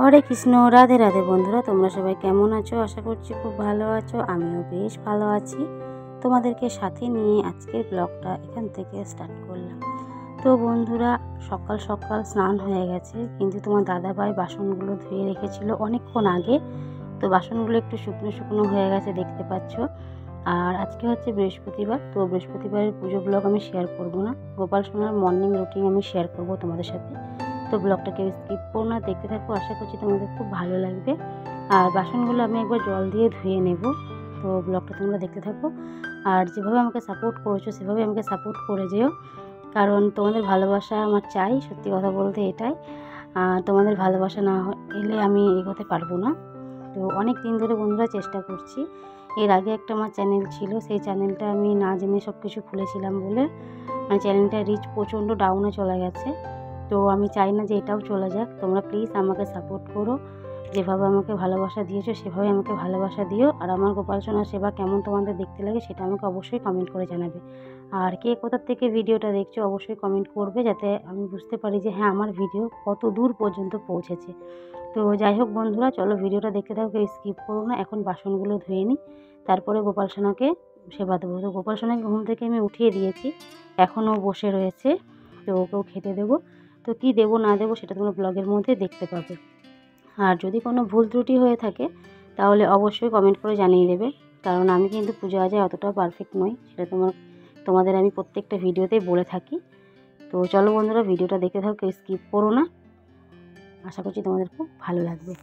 হরে কৃষ্ণ, রাধে রাধে বন্ধুরা, তোমরা সবাই কেমন আছো? আশা করছি খুব ভালো আছো। আমিও বেশ ভালো আছি। তোমাদেরকে সাথে নিয়ে আজকের ব্লগটা এখান থেকে স্টার্ট করলাম। তো বন্ধুরা, সকাল সকাল স্নান হয়ে গেছে, কিন্তু তোমার দাদাভাই বাসনগুলো ধুয়ে রেখেছিল অনেকক্ষণ আগে। তো বাসনগুলো একটু শুকনো শুকনো হয়ে গেছে, দেখতে পাচ্ছ। আর আজকে হচ্ছে বৃহস্পতিবার, তো বৃহস্পতিবারের পুজো ব্লগ আমি শেয়ার করব না। গোপাল সোনার মর্নিং রুটিন আমি শেয়ার করব তোমাদের সাথে। তো ব্লগটাকে স্কিপ করো না, দেখতে থাকো। আশা করছি তোমাদের খুব ভালো লাগবে। আর বাসনগুলো আমি একবার জল দিয়ে ধুয়ে নেব। তো ব্লগটা তোমরা দেখতে থাকো। আর যেভাবে আমাকে সাপোর্ট করেছো সেভাবে আমাকে সাপোর্ট করে যেও, কারণ তোমাদের ভালোবাসা আমার চাই। সত্যি কথা বলতে এটাই, তোমাদের ভালোবাসা না এলে আমি এগোতে পারবো না। তো অনেক দিন ধরে বন্ধুরা চেষ্টা করছি। এর আগে একটা আমার চ্যানেল ছিল, সেই চ্যানেলটা আমি না জেনে সব কিছু খুলেছিলাম বলে চ্যানেলটা রিচ প্রচণ্ড ডাউনে চলে গেছে। তো আমি চাই না যে এটাও চলে যাক। তোমরা প্লিজ আমাকে সাপোর্ট করো, যেভাবে আমাকে ভালোবাসা দিয়েছো সেভাবে আমাকে ভালোবাসা দিও। আর আমার গোপাল সোনার সেবা কেমন তোমাদের দেখতে লাগে সেটা আমাকে অবশ্যই কমেন্ট করে জানাবে। আর কে কোথার থেকে ভিডিওটা দেখছো অবশ্যই কমেন্ট করবে, যাতে আমি বুঝতে পারি যে হ্যাঁ, আমার ভিডিও কত দূর পর্যন্ত পৌঁছেছে। তো যাই হোক বন্ধুরা, চলো ভিডিওটা দেখতে থাকো, স্কিপ করো না। এখন বাসনগুলো ধুয়ে নিই, তারপরে গোপাল সোনাকে সেবা দেবো। তো গোপাল সোনাকে ঘুম থেকে আমি উঠিয়ে দিয়েছি, এখনও বসে রয়েছে। তো ওকেও খেতে দেবো। তো কী দেবো না দেবো সেটা তোমরা ব্লগের মধ্যে দেখতে পাবে। আর যদি কোনো ভুল ত্রুটি হয়ে থাকে তাহলে অবশ্যই কমেন্ট করে জানিয়ে দেবে, কারণ আমি কিন্তু পুজো আজায় অতটা পারফেক্ট নই, সেটা তোমাদের আমি প্রত্যেকটা ভিডিওতেই বলে থাকি। তো চলো বন্ধুরা, ভিডিওটা দেখতে থাকো, স্কিপ করো না। আশা করছি তোমাদের খুব ভালো লাগবে।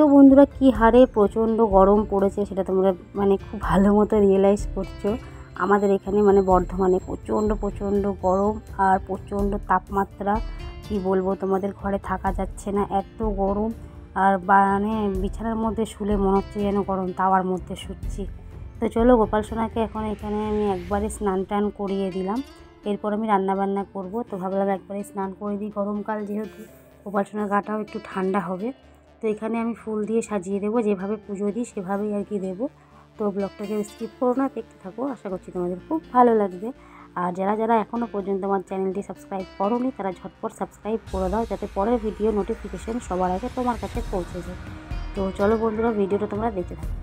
তো বন্ধুরা, কী হারে প্রচণ্ড গরম পড়েছে সেটা তোমরা খুব ভালো মতো রিয়েলাইজ করছো। আমাদের এখানে বর্ধমানে প্রচণ্ড প্রচণ্ড গরম আর প্রচণ্ড তাপমাত্রা। কি বলবো, তোমাদের ঘরে থাকা যাচ্ছে না, এত গরম। আর বিছানার মধ্যে শুলে মনে হচ্ছে যেন গরম তাওয়ার মধ্যে শুচ্ছি। তো চলো, গোপাল সোনাকে এখন এখানে আমি একবারে স্নান টান করিয়ে দিলাম। এরপর আমি রান্নাবান্না করব। তো ভাবলাম একবারে স্নান করে দিই, গরমকাল যেহেতু গোপাল সোনার গাটাও একটু ঠান্ডা হবে। তো এখানে আমি ফুল দিয়ে সাজিয়ে দেবো, যেভাবে পুজো দিই সেভাবেই আর কি দেবো। তো ব্লগটাকে স্কিপ করো না, দেখতে থাকো। আশা করছি তোমাদের খুব ভালো লাগবে। আর যারা যারা এখনও পর্যন্ত আমার চ্যানেলটি সাবস্ক্রাইব করোনি তারা ঝটপট সাবস্ক্রাইব করে দাও, যাতে পরের ভিডিও নোটিফিকেশন সবার আগে তোমার কাছে পৌঁছে যায়। তো চলো বন্ধুরা, ভিডিওটা তোমরা দেখতে থাকো।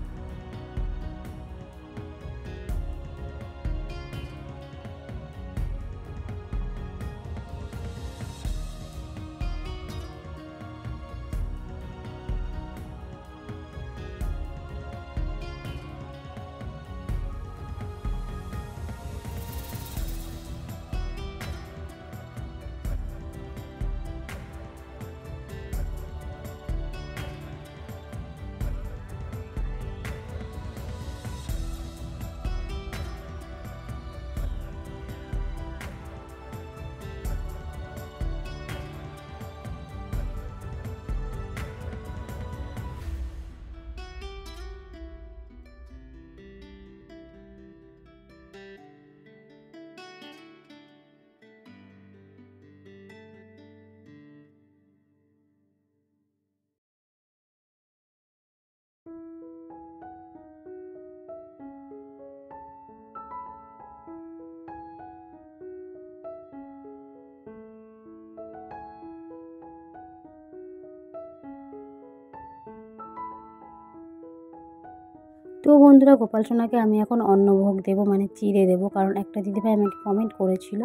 তো বন্ধুরা, গোপাল সোনাকে আমি এখন অন্নভোগ দেবো, চিড়ে দেবো। কারণ একটা দিদিভাই আমাকে কমেন্ট করেছিল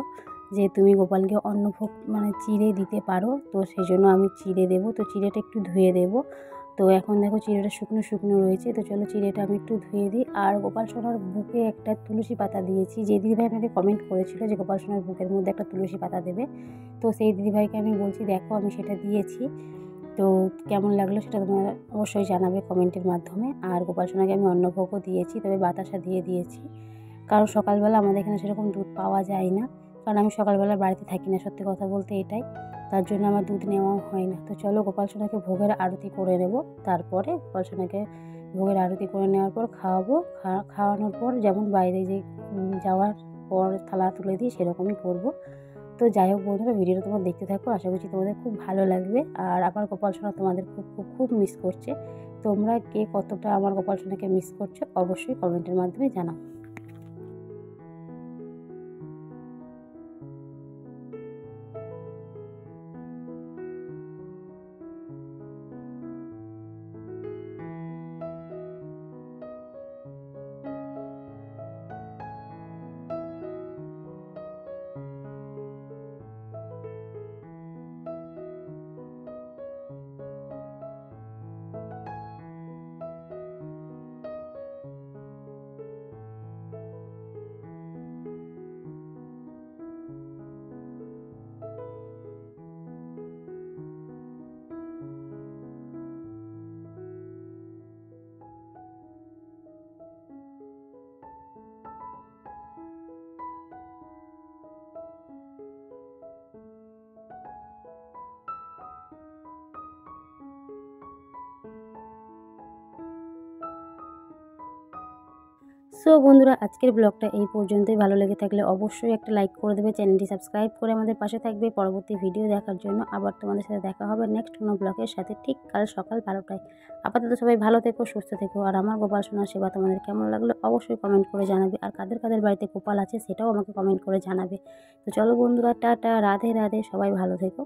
যে তুমি গোপালকে অন্নভোগ চিড়ে দিতে পারো, তো সেই জন্য আমি চিড়ে দেবো। তো চিড়েটা একটু ধুয়ে দেবো। তো এখন দেখো চিড়েটা শুকনো শুকনো রয়েছে। তো চলো চিড়েটা আমি একটু ধুয়ে দিই। আর গোপাল সোনার বুকে একটা তুলসী পাতা দিয়েছি। যে দিদিভাই আমাকে কমেন্ট করেছিল যে গোপাল সোনার বুকের মধ্যে একটা তুলসী পাতা দেবে, তো সেই দিদিভাইকে আমি বলছি দেখো আমি সেটা দিয়েছি। তো কেমন লাগলো সেটা তোমরা অবশ্যই জানাবে কমেন্টের মাধ্যমে। আর গোপাল সোনাকে আমি অন্নভোগও দিয়েছি, তবে বাতাসা দিয়ে দিয়েছি, কারণ সকালবেলা আমাদের এখানে সেরকম দুধ পাওয়া যায় না, কারণ আমি সকালবেলা বাড়িতে থাকি না, সত্যি কথা বলতে এটাই, তার জন্য আমার দুধ নেওয়া হয় না। তো চলো গোপাল সোনাকে ভোগের আরতি করে নেব, তারপরে গোপাল সোনাকে ভোগের আরতি করে নেওয়ার পর খাওয়াবো। খাওয়ানোর পর যেমন বাইরে যে যাওয়ার পর থালা তুলে দিই সেরকমই করব। তো যাই হোক বন্ধুরা, ভিডিওটা তোমরা দেখতে থাকো, আশা করছি তোমাদের খুব ভালো লাগবে। আর আমার গোপাল সোনা তোমাদের খুব খুব খুব মিস করছে। তোমরা কে কতটা আমার গোপাল সোনাকে মিস করছো অবশ্যই কমেন্টের মাধ্যমে জানাও। সো বন্ধুরা, আজকের ব্লগটা এই পর্যন্তই। ভালো লেগে থাকলে অবশ্যই একটা লাইক করে দেবে, চ্যানেলটি সাবস্ক্রাইব করে আমাদের পাশে থাকবে পরবর্তী ভিডিও দেখার জন্য। আবার তোমাদের সাথে দেখা হবে নেক্সট কোনো ব্লগের সাথে ঠিক কাল সকাল 12টায়। আপাতত সবাই ভালো থেকো, সুস্থ থেকো। আর আমার গোপাল সোনার সেবা তোমাদের কেমন লাগলো অবশ্যই কমেন্ট করে জানাবে। আর কাদের কাদের বাড়িতে গোপাল আছে সেটাও আমাকে কমেন্ট করে জানাবে। তো চলো বন্ধুরা, টাটা, রাধে রাধে, সবাই ভালো থেকো।